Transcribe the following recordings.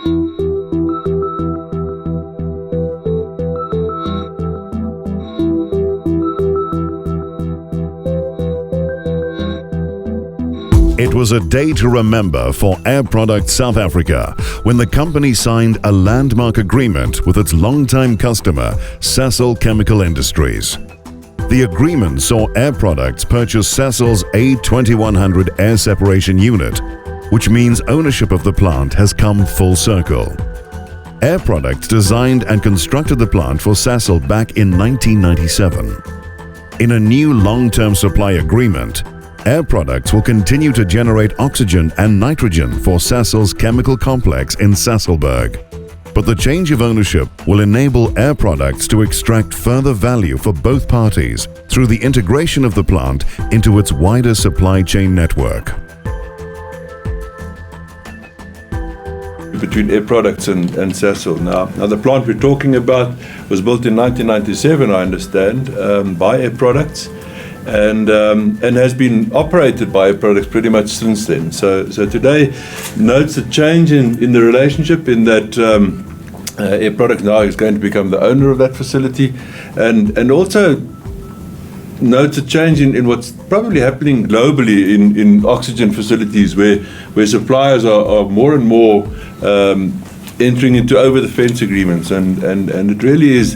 It was a day to remember for Air Products South Africa when the company signed a landmark agreement with its longtime customer, Sasol Chemical Industries. The agreement saw Air Products purchase Sasol's A2100 air separation unit, which means ownership of the plant has come full circle. Air Products designed and constructed the plant for Sasol back in 1997. In a new long-term supply agreement, Air Products will continue to generate oxygen and nitrogen for Sasol's chemical complex in Sasolburg. But the change of ownership will enable Air Products to extract further value for both parties through the integration of the plant into its wider supply chain network. Between Air Products and Sasol. Now the plant we're talking about was built in 1997, I understand, by Air Products. And has been operated by Air Products pretty much since then. So today notes a change in the relationship in that Air Products now is going to become the owner of that facility, and also notes a change in what's probably happening globally in oxygen facilities where suppliers are more and more entering into over-the-fence agreements, and it really is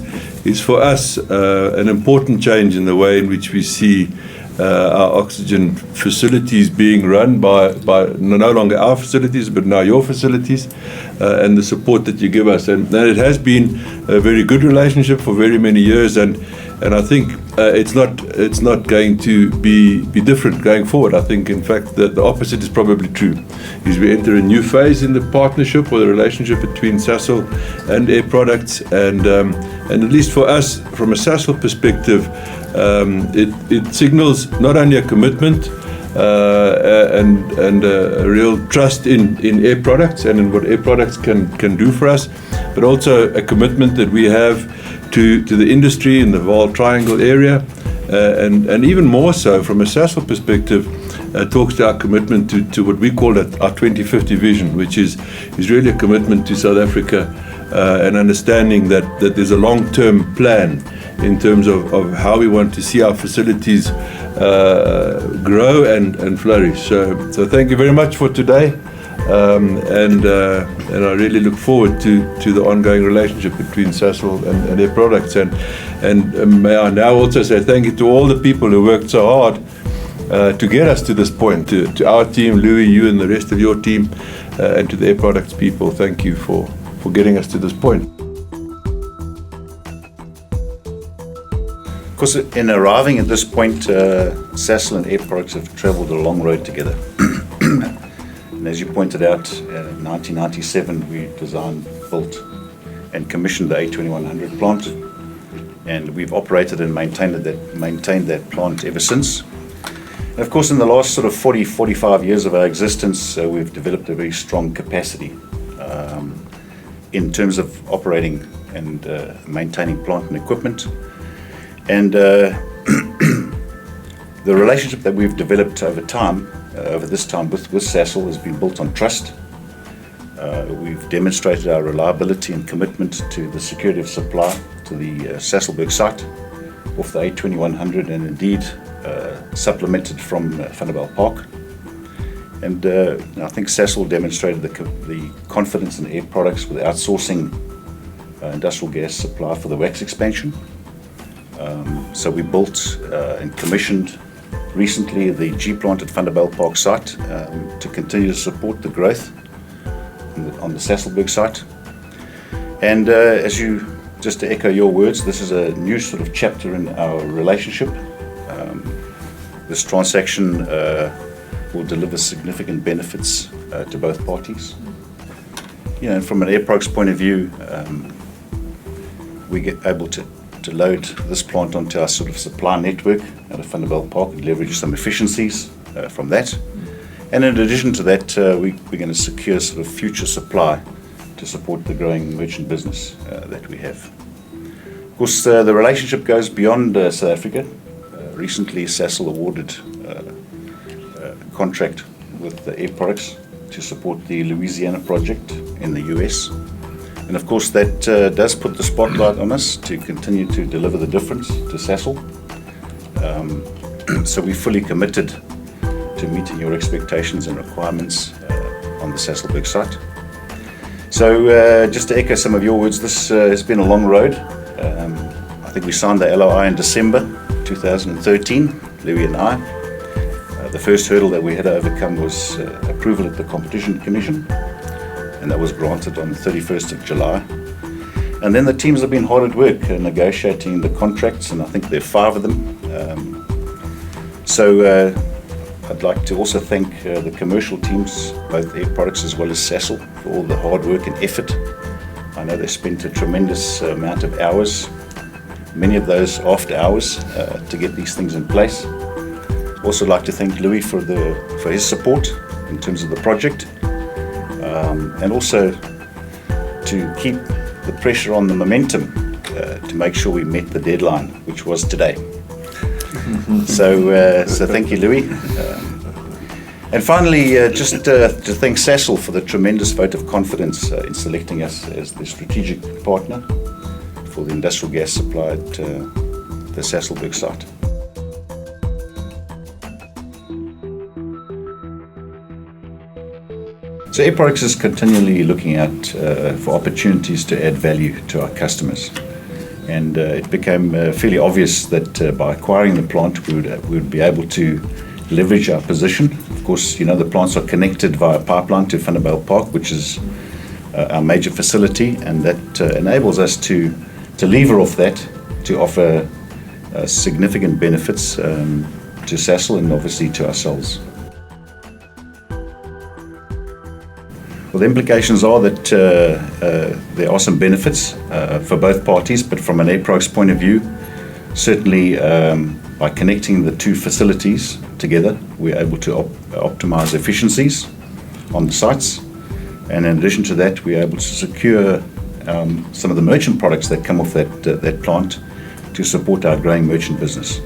for us an important change in the way in which we see our oxygen facilities being run by no longer our facilities but now your facilities, and the support that you give us, and it has been a very good relationship for very many years, and I think it's not going to be different going forward. I think in fact the opposite is probably true, is we enter a new phase in the partnership or the relationship between Sasol and Air Products, and at least for us from a Sasol perspective, it signals not only a commitment and a real trust in Air Products and in what Air Products can do for us, but also a commitment that we have to the industry in the Vaal Triangle area, and even more so from a Sasol perspective, talks to our commitment to what we call our 2050 vision, which is really a commitment to South Africa, and understanding that there's a long-term plan in terms of how we want to see our facilities grow and flourish. So thank you very much for today, and I really look forward to the ongoing relationship between Sasol and Air Products, and may I now also say thank you to all the people who worked so hard to get us to this point, to our team, Louis, you and the rest of your team, and to the Air Products people. Thank you for getting us to this point. Of course, in arriving at this point, Sasol and Air Products have travelled a long road together. And as you pointed out, in 1997 we designed, built and commissioned the A2100 plant, and we've operated and maintained that plant ever since. And of course, in the last sort of 45 years of our existence, we've developed a very strong capacity in terms of operating and maintaining plant and equipment. And the relationship that we've developed over this time with Sasol has been built on trust. We've demonstrated our reliability and commitment to the security of supply to the Sasolburg site of the A2100, and indeed supplemented from Vanderbijl Park. And I think Sasol demonstrated the confidence in Air Products with outsourcing industrial gas supply for the wax expansion. So we built and commissioned recently the G plant at Vanderbijl Park site to continue to support the growth on the Sasolburg site. And just to echo your words, this is a new sort of chapter in our relationship. This transaction will deliver significant benefits to both parties. You know, from an Air Products point of view, we get able to load this plant onto our sort of supply network at Vanderbijl Park and leverage some efficiencies from that. And in addition to that, we're going to secure sort of future supply to support the growing merchant business that we have. Of course, the relationship goes beyond South Africa. Recently, Sasol awarded a contract with the Air Products to support the Louisiana project in the US. And of course that does put the spotlight on us to continue to deliver the difference to Sasol. So we're fully committed to meeting your expectations and requirements on the Sasolburg site. So just to echo some of your words, this has been a long road. I think we signed the LOI in December 2013, Louis and I. The first hurdle that we had to overcome was approval at the Competition Commission, and that was granted on the 31st of July. And then the teams have been hard at work negotiating the contracts, and I think there are 5 of them. So I'd like to also thank the commercial teams, both Air Products as well as Sasol, for all the hard work and effort. I know they spent a tremendous amount of hours, many of those after hours, to get these things in place. Also like to thank Louis for his support in terms of the project, and also to keep the pressure on the momentum to make sure we met the deadline, which was today. So thank you, Louis. And finally, just to thank Sasol for the tremendous vote of confidence in selecting us as the strategic partner for the industrial gas supply at the Sasolburg site. So Air Products is continually looking out for opportunities to add value to our customers. And it became fairly obvious that by acquiring the plant, we would be able to leverage our position. Of course, you know, the plants are connected via pipeline to Vanderbijl Park, which is our major facility, and that enables us to lever off that to offer significant benefits to Sasol and obviously to ourselves. Well, the implications are that there are some benefits for both parties, but from an Air Products point of view, certainly by connecting the 2 facilities together, we're able to optimize efficiencies on the sites. And in addition to that, we're able to secure some of the merchant products that come off that plant to support our growing merchant business.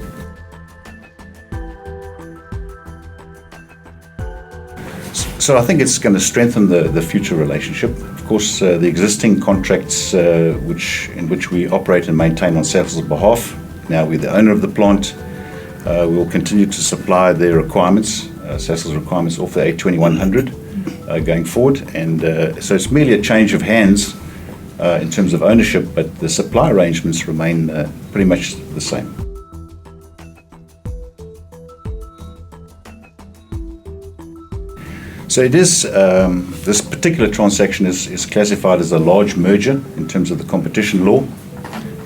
So I think it's going to strengthen the future relationship. Of course, the existing contracts in which we operate and maintain on Sasol's behalf, now we're the owner of the plant, we will continue to supply their requirements, Sasol's requirements off the A2100 going forward. And so it's merely a change of hands in terms of ownership, but the supply arrangements remain pretty much the same. So it is, this particular transaction is classified as a large merger in terms of the competition law.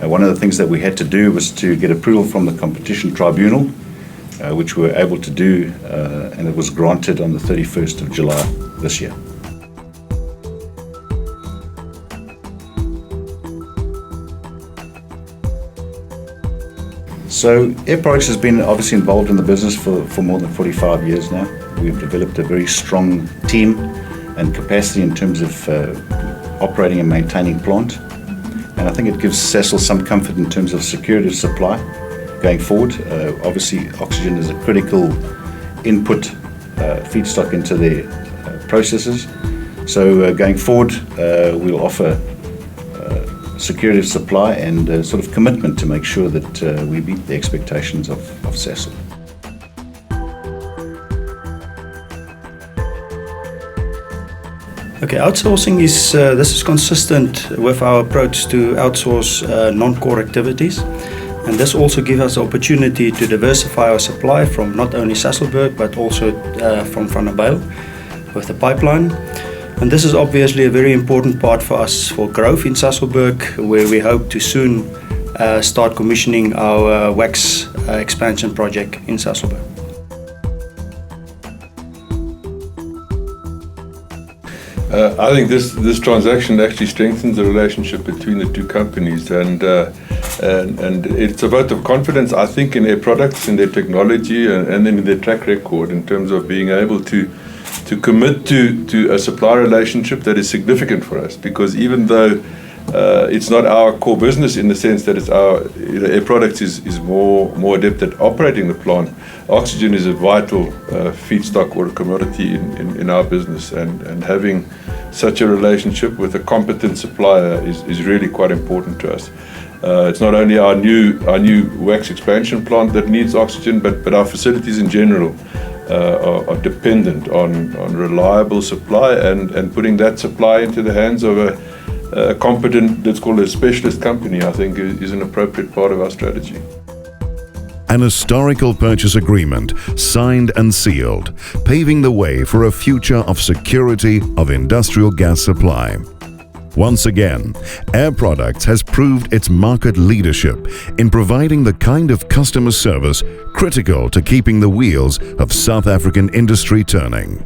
One of the things that we had to do was to get approval from the competition tribunal, which we were able to do, and it was granted on the 31st of July this year. So Air Products has been obviously involved in the business for more than 45 years now. We've developed a very strong team and capacity in terms of operating and maintaining plant. And I think it gives Sasol some comfort in terms of security of supply going forward. Obviously, oxygen is a critical input feedstock into their processes. So going forward, we'll offer security of supply and sort of commitment to make sure that we meet the expectations of Sasol. Okay, outsourcing is consistent with our approach to outsource non-core activities, and this also gives us the opportunity to diversify our supply from not only Sasolburg but also from Vanderbijl with the pipeline. And this is obviously a very important part for us for growth in Sasolburg, where we hope to soon start commissioning our wax expansion project in Sasolburg. I think this transaction actually strengthens the relationship between the 2 companies, and it's a vote of confidence, I think, in Air Products, in their technology, and in their track record in terms of being able to commit to a supply relationship that is significant for us. Because even though it's not our core business in the sense that it's our, Air Products is more adept at operating the plant, oxygen is a vital feedstock or a commodity in our business, and having such a relationship with a competent supplier is really quite important to us. It's not only our new wax expansion plant that needs oxygen, but our facilities in general are dependent on reliable supply, and putting that supply into the hands of a competent, let's call it a specialist company, I think is an appropriate part of our strategy. An historical purchase agreement signed and sealed, paving the way for a future of security of industrial gas supply. Once again, Air Products has proved its market leadership in providing the kind of customer service critical to keeping the wheels of South African industry turning.